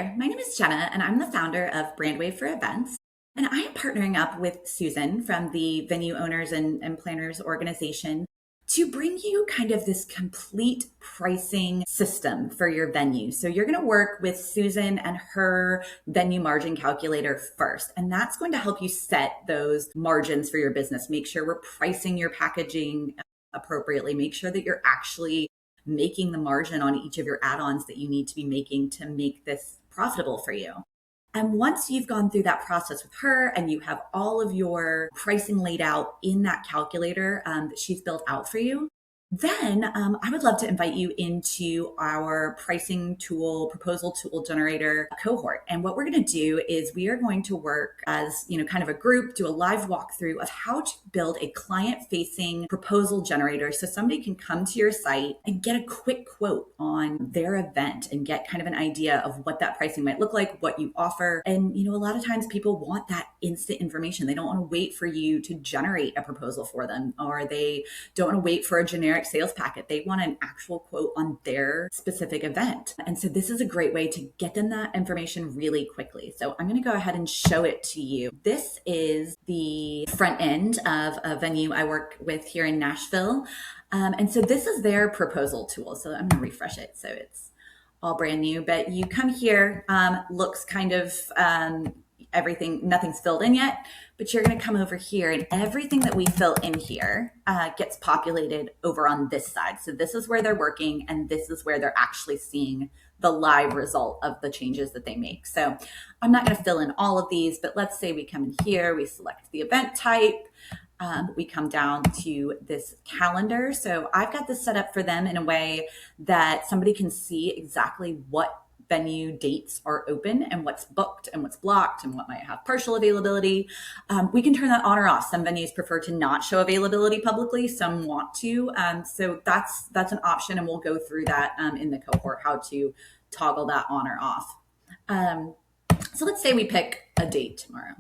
there, my name is Jenna, and I'm the founder of BrandWave for Events. And I am partnering up with Susan from the Venue Owners and Planners organization to bring you kind of this complete pricing system for your venue. So you're going to work with Susan and her venue margin calculator first, and that's going to help you set those margins for your business. Make sure we're pricing your packaging appropriately. Make sure that you're actually making the margin on each of your add-ons that you need to be making to make this profitable for you. And once you've gone through that process with her and you have all of your pricing laid out in that calculator that she's built out for you, then I would love to invite you into our pricing tool, proposal tool generator cohort. And what we're going to do is we are going to work as, kind of a group, do a live walkthrough of how to build a client-facing proposal generator so somebody can come to your site and get a quick quote on their event and get kind of an idea of what that pricing might look like, what you offer. And, a lot of times people want that instant information. They don't want to wait for you to generate a proposal for them, or they don't want to wait for a generic sales packet. They want an actual quote on their specific event. And so this is a great way to get them that information really quickly. So I'm going to go ahead and show it to you. This is the front end of a venue I work with here in Nashville. And so this is their proposal tool. So I'm going to refresh it so it's all brand new. But you come here, looks kind of everything, nothing's filled in yet, but you're going to come over here and everything that we fill in here gets populated over on this side. So this is where they're working and this is where they're actually seeing the live result of the changes that they make. So I'm not going to fill in all of these, but let's say we come in here, we select the event type, we come down to this calendar. So I've got this set up for them in a way that somebody can see exactly what venue dates are open and what's booked and what's blocked and what might have partial availability. We can turn that on or off. Some venues prefer to not show availability publicly. Some want to. So that's an option, and we'll go through that in the cohort, how to toggle that on or off. So let's say we pick a date tomorrow.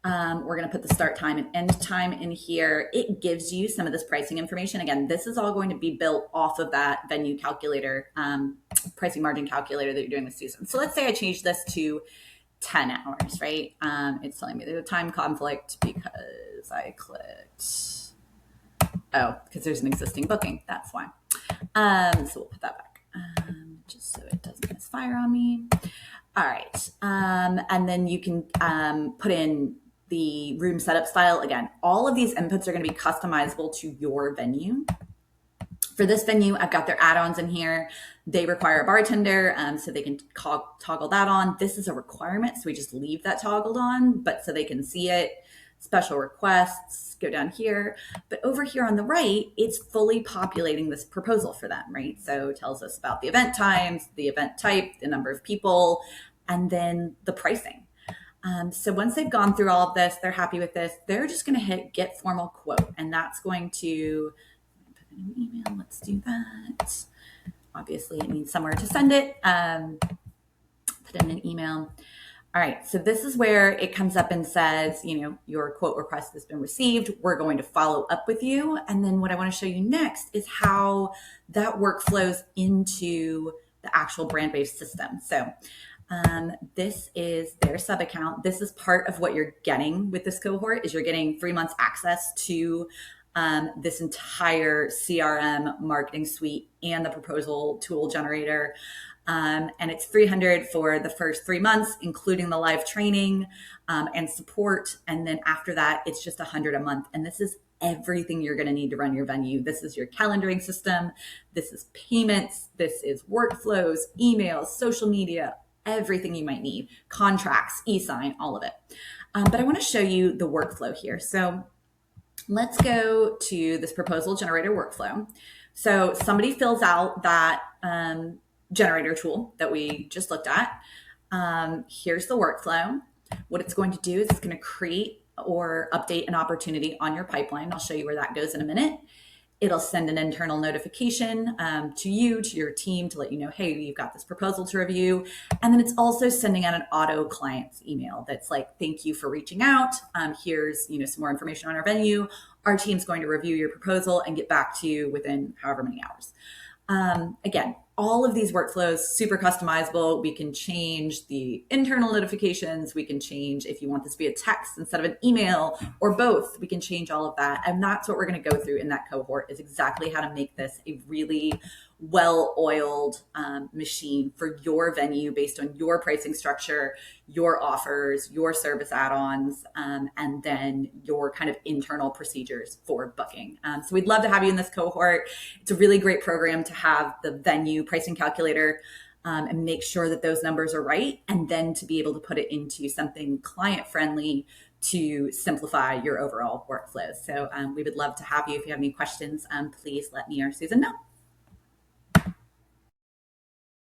We're going to put the start time and end time in here. It gives you some of this pricing information. Again, this is all going to be built off of that venue calculator, pricing margin calculator that you're doing with Susan. So let's say I change this to 10 hours, right? It's telling me there's a time conflict because I clicked, because there's an existing booking. That's why. So we'll put that back just so it doesn't misfire on me. All right. And then you can put in the room setup style. Again, all of these inputs are going to be customizable to your venue. For this venue, I've got their add-ons in here. They require a bartender, so they can toggle that on. This is a requirement, so we just leave that toggled on, but so they can see it. Special requests, go down here. But over here on the right, it's fully populating this proposal for them, right? So it tells us about the event times, the event type, the number of people, and then the pricing. So once they've gone through all of this, they're happy with this, they're just going to hit get formal quote. And that's going to put in an email. Let's do that. Obviously, it needs somewhere to send it. Put in an email. All right, so this is where it comes up and says, your quote request has been received. We're going to follow up with you. And then what I want to show you next is how that workflows into the actual BrandWave system. So this is their sub account. This is part of what you're getting with this cohort is you're getting 3 months access to this entire CRM marketing suite and the proposal tool generator. And it's $300 for the first 3 months, including the live training and support. And then after that, it's just $100 a month. And this is everything you're going to need to run your venue. This is your calendaring system. This is payments. This is workflows, emails, social media, everything you might need, contracts, e-sign, all of it. But I want to show you the workflow here. So let's go to this proposal generator workflow. So somebody fills out that generator tool that we just looked at. Here's the workflow. What it's going to do is it's going to create or update an opportunity on your pipeline. I'll show you where that goes in a minute. It'll send an internal notification to you, to your team, to let you know, hey, you've got this proposal to review. And then it's also sending out an auto client's email that's like, thank you for reaching out. Here's some more information on our venue. Our team's going to review your proposal and get back to you within however many hours. Again, all of these workflows, super customizable. We can change the internal notifications. We can change if you want this to be a text instead of an email or both. We can change all of that. And that's what we're going to go through in that cohort, is exactly how to make this a really well-oiled machine for your venue based on your pricing structure, your offers, your service add-ons, and then your kind of internal procedures for booking. So we'd love to have you in this cohort. It's a really great program to have the venue pricing calculator and make sure that those numbers are right, and then to be able to put it into something client-friendly to simplify your overall workflows. So we would love to have you. If you have any questions, please let me or Susan know.